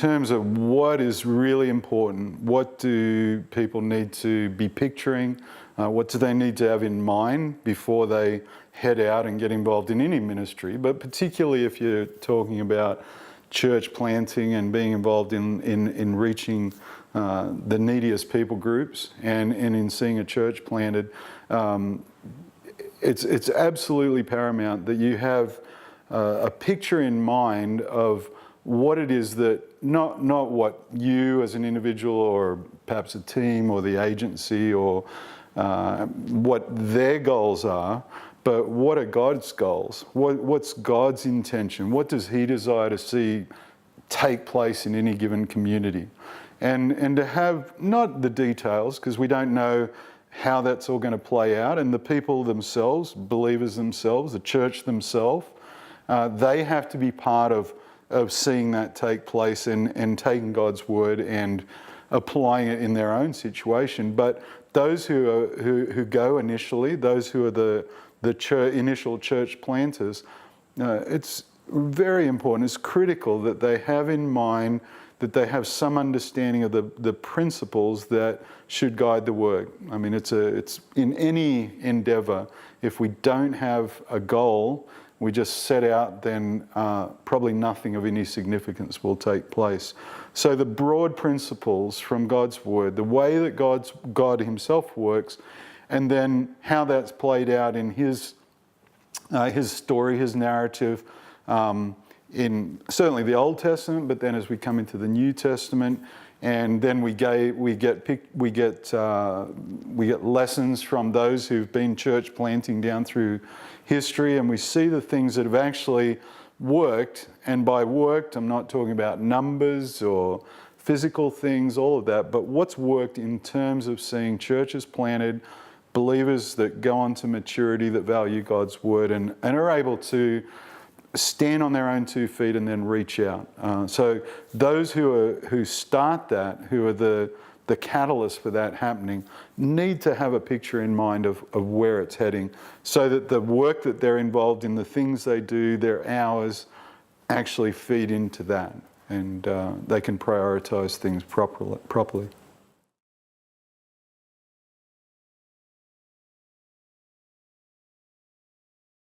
terms of what is really important, what do people need to be picturing, what do they need to have in mind before they head out and get involved in any ministry, but particularly if you're talking about church planting and being involved in reaching the neediest people groups and in seeing a church planted, it's absolutely paramount that you have a picture in mind of what it is that, not what you as an individual or perhaps a team or the agency or what their goals are, but what are God's goals? What's God's intention? What does He desire to see take place in any given community? And to have not the details, because we don't know how that's all going to play out, and the people themselves, believers themselves, the church themselves, they have to be part of seeing that take place and taking God's word and applying it in their own situation. But those who go initially, those who are the initial church planters, it's very important, it's critical that they have in mind that they have some understanding of the principles that should guide the work. I mean, it's in any endeavor, if we don't have a goal, we just set out, then probably nothing of any significance will take place. So the broad principles from God's word, the way that God himself works, and then how that's played out in his story, his narrative, in certainly the Old Testament, but then as we come into the New Testament, and then we get lessons from those who've been church planting down through history, and we see the things that have actually worked. And by worked, I'm not talking about numbers or physical things, all of that, but what's worked in terms of seeing churches planted, believers that go on to maturity, that value God's word and are able to stand on their own 2 feet and then reach out. So those who start that, who are the catalyst for that happening, need to have a picture in mind of where it's heading, so that the work that they're involved in, the things they do, their hours, actually feed into that, and they can prioritize things properly.